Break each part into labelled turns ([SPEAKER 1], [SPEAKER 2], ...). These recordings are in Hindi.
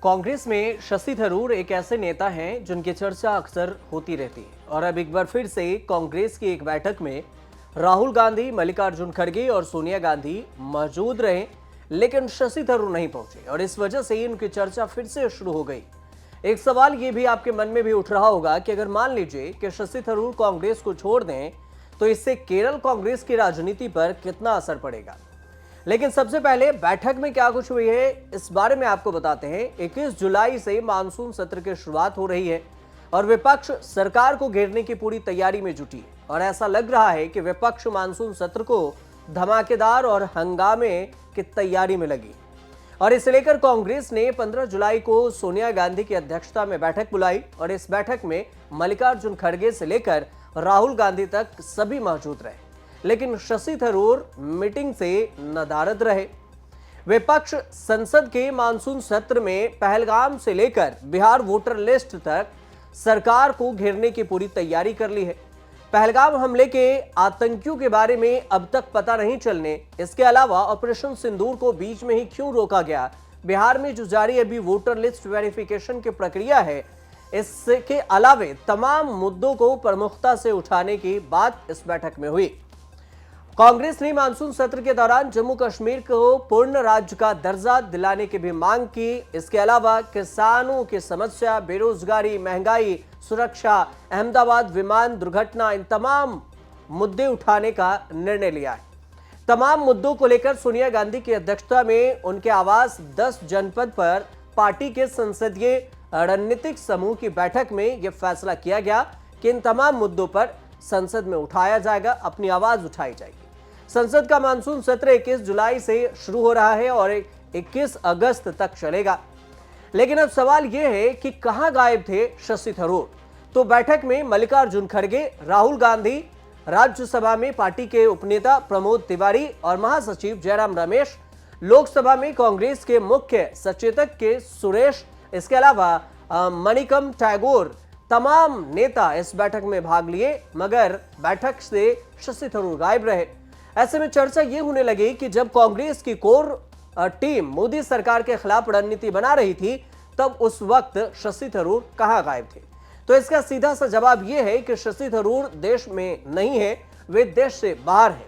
[SPEAKER 1] कांग्रेस में शशि थरूर एक ऐसे नेता हैं जिनकी चर्चा अक्सर होती रहती है और अब एक बार फिर से कांग्रेस की एक बैठक में राहुल गांधी, मल्लिकार्जुन खड़गे और सोनिया गांधी मौजूद रहे, लेकिन शशि थरूर नहीं पहुंचे और इस वजह से उनकी चर्चा फिर से शुरू हो गई। एक सवाल ये भी आपके मन में भी उठ रहा होगा कि अगर मान लीजिए कि शशि थरूर कांग्रेस को छोड़ दें तो इससे केरल कांग्रेस की राजनीति पर कितना असर पड़ेगा। लेकिन सबसे पहले बैठक में क्या कुछ हुई है इस बारे में आपको बताते हैं। 21 जुलाई से मानसून सत्र की शुरुआत हो रही है और विपक्ष सरकार को घेरने की पूरी तैयारी में जुटी है और ऐसा लग रहा है कि विपक्ष मानसून सत्र को धमाकेदार और हंगामे की तैयारी में लगी और इसे लेकर कांग्रेस ने 15 जुलाई को सोनिया गांधी की अध्यक्षता में बैठक बुलाई और इस बैठक में मल्लिकार्जुन खड़गे से लेकर राहुल गांधी तक सभी मौजूद रहे, लेकिन शशि थरूर मीटिंग से नदारद रहे। विपक्ष संसद के मानसून सत्र में पहलगाम से लेकर बिहार वोटर लिस्ट तक सरकार को घेरने की पूरी तैयारी कर ली है। पहलगाम हमले के आतंकियों के बारे में अब तक पता नहीं चलने, इसके अलावा ऑपरेशन सिंदूर को बीच में ही क्यों रोका गया, बिहार में जो जारी अभी वोटर लिस्ट वेरिफिकेशन की प्रक्रिया है, इसके अलावे तमाम मुद्दों को प्रमुखता से उठाने की बात इस बैठक में हुई। कांग्रेस ने मानसून सत्र के दौरान जम्मू कश्मीर को पूर्ण राज्य का दर्जा दिलाने की भी मांग की। इसके अलावा किसानों की समस्या, बेरोजगारी, महंगाई, सुरक्षा, अहमदाबाद विमान दुर्घटना, इन तमाम मुद्दे उठाने का निर्णय लिया है। तमाम मुद्दों को लेकर सोनिया गांधी की अध्यक्षता में उनके आवास 10 जनपद पर पार्टी के संसदीय रणनीतिक समूह की बैठक में यह फैसला किया गया कि इन तमाम मुद्दों पर संसद में उठाया जाएगा, अपनी आवाज उठाई जाएगी। संसद का मानसून सत्र 21 जुलाई से शुरू हो रहा है और 21 अगस्त तक चलेगा। लेकिन अब सवाल यह है कि कहां गायब थे शशि थरूर। तो बैठक में मल्लिकार्जुन खड़गे, राहुल गांधी, राज्यसभा में पार्टी के उपनेता प्रमोद तिवारी और महासचिव जयराम रमेश, लोकसभा में कांग्रेस के मुख्य सचेतक के सुरेश, इसके अलावा मणिकम टैगोर, तमाम नेता इस बैठक में भाग लिए, मगर बैठक से शशि थरूर गायब रहे। ऐसे में चर्चा यह होने लगी कि जब कांग्रेस की कोर टीम मोदी सरकार के खिलाफ रणनीति बना रही थी, तब उस वक्त शशि थरूर कहां गायब थे। तो इसका सीधा सा जवाब यह है कि शशि थरूर देश में नहीं है, वे देश से बाहर हैं।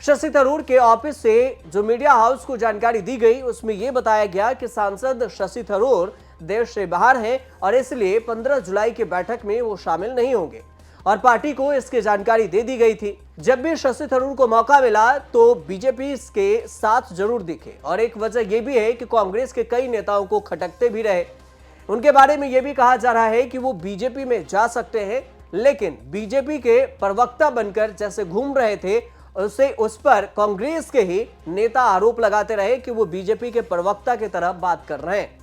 [SPEAKER 1] शशि थरूर के ऑफिस से जो मीडिया हाउस को जानकारी दी गई उसमें यह बताया गया कि सांसद शशि थरूर देश से बाहर हैं और इसलिए 15 जुलाई की बैठक में वो शामिल नहीं होंगे और पार्टी को इसकी जानकारी दे दी गई थी। जब भी शशि थरूर को मौका मिला तो बीजेपी के साथ जरूर दिखे और एक वजह यह भी है कि कांग्रेस के कई नेताओं को खटकते भी रहे। उनके बारे में यह भी कहा जा रहा है कि वो बीजेपी में जा सकते हैं, लेकिन बीजेपी के प्रवक्ता बनकर जैसे घूम रहे थे उस पर कांग्रेस के ही नेता आरोप लगाते रहे कि वो बीजेपी के प्रवक्ता की तरह बात कर रहे हैं।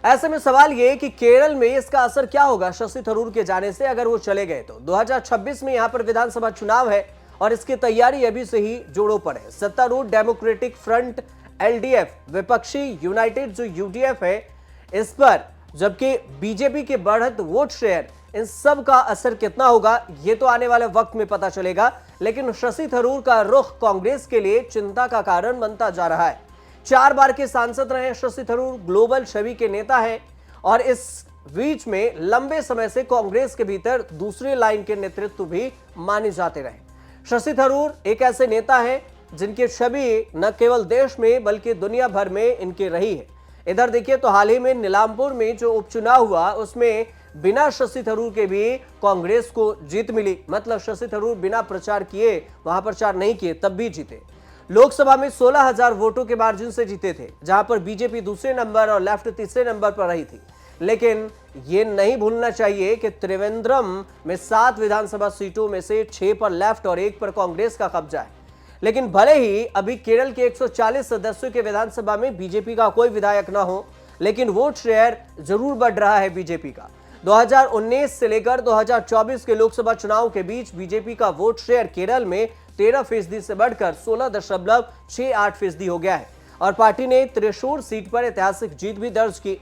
[SPEAKER 1] ऐसे में सवाल यह कि केरल में इसका असर क्या होगा शशि थरूर के जाने से। अगर वो चले गए तो 2026 में यहां पर विधानसभा चुनाव है और इसकी तैयारी अभी से ही जोरों पर है। सत्तारूढ़ डेमोक्रेटिक फ्रंट एलडीएफ, विपक्षी यूनाइटेड जो यूडीएफ है, इस पर, जबकि बीजेपी के बढ़त वोट शेयर, इन सब का असर कितना होगा ये तो आने वाले वक्त में पता चलेगा। लेकिन शशि थरूर का रुख कांग्रेस के लिए चिंता का कारण बनता जा रहा है। 4 बार के सांसद रहे शशि थरूर, ग्लोबल छवि के नेता हैं और इस बीच में लंबे समय से कांग्रेस के भीतर दूसरी लाइन के नेतृत्व भी माने जाते रहे। शशि थरूर एक ऐसे नेता हैं जिनकी छवि न केवल देश में बल्कि दुनिया भर में इनकी रही है। इधर देखिए तो हाल ही में नीलामपुर में जो उपचुनाव हुआ उसमें बिना शशि थरूर के भी कांग्रेस को जीत मिली। मतलब शशि थरूर बिना प्रचार किए, वहां प्रचार नहीं किए, तब भी जीते। लोकसभा में 16,000 वोटों के मार्जिन से जीते थे, जहां पर बीजेपी दूसरे नंबर और लेफ्ट तीसरे नंबर पर रही थी। लेकिन यह नहीं भूलना चाहिए कि त्रिवेंद्रम में 7 विधानसभा सीटों में से 6 पर लेफ्ट और 1 पर कांग्रेस का कब्जा है। लेकिन भले ही अभी केरल के 140 सदस्यों के विधानसभा में बीजेपी का कोई विधायक ना हो, लेकिन वोट शेयर जरूर बढ़ रहा है बीजेपी का। 2019 से लेकर 2024 के लोकसभा चुनाव के बीच बीजेपी का वोट शेयर केरल में 13% से बढ़कर 16.68% हो गया है और पार्टी ने त्रिशूर सीट पर ऐतिहासिक जीत भी दर्ज की।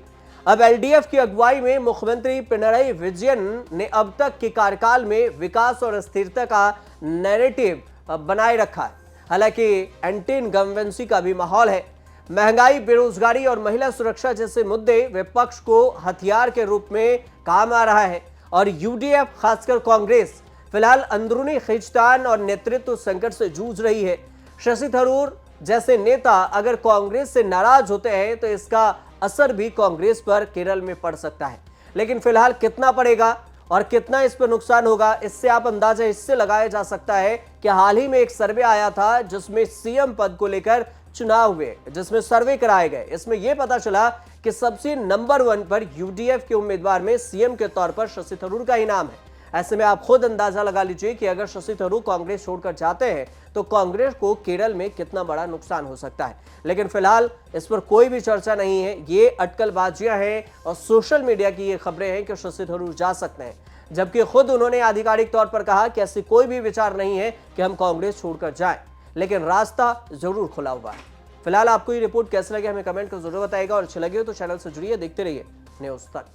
[SPEAKER 1] अब एलडीएफ की अगुवाई में मुख्यमंत्री पिनराई विजयन ने अब तक के कार्यकाल में विकास और स्थिरता का नैरेटिव बनाए रखा है। हालांकि एंटी इनकम्बेंसी का भी माहौल है। महंगाई, बेरोजगारी और महिला सुरक्षा जैसे मुद्दे विपक्ष को हथियार के रूप में काम आ रहा है और यूडीएफ, खासकर कांग्रेस, फिलहाल अंदरूनी खींचतान और नेतृत्व संकट से जूझ रही है। शशि थरूर जैसे नेता अगर कांग्रेस से नाराज होते हैं तो इसका असर भी कांग्रेस पर केरल में पड़ सकता है, लेकिन फिलहाल कितना पड़ेगा और कितना इस पर नुकसान होगा, इससे आप अंदाजा इससे लगाया जा सकता है कि हाल ही में एक सर्वे आया था जिसमें सीएम पद को लेकर चुनाव हुए, जिसमें सर्वे कराए गए। इसमें यह पता चला कि सबसे नंबर 1 पर यूडीएफ के उम्मीदवार में सीएम के तौर पर शशि थरूर का ही नाम है। ऐसे में आप खुद अंदाजा लगा लीजिए कि अगर शशि थरूर कांग्रेस छोड़कर जाते हैं तो कांग्रेस को केरल में कितना बड़ा नुकसान हो सकता है। लेकिन फिलहाल इस पर कोई भी चर्चा नहीं है, ये अटकलबाजियां हैं और सोशल मीडिया की ये खबरें हैं कि शशि थरूर जा सकते हैं, जबकि खुद उन्होंने आधिकारिक तौर पर कहा कि ऐसी कोई भी विचार नहीं है कि हम कांग्रेस छोड़कर जाएं, लेकिन रास्ता जरूर खुला हुआ है। फिलहाल आपको ये रिपोर्ट कैसे लगे हमें कमेंट कर जरूर बताएगा और अच्छी लगी हो तो चैनल से जुड़िए, देखते रहिए न्यूज़ तक।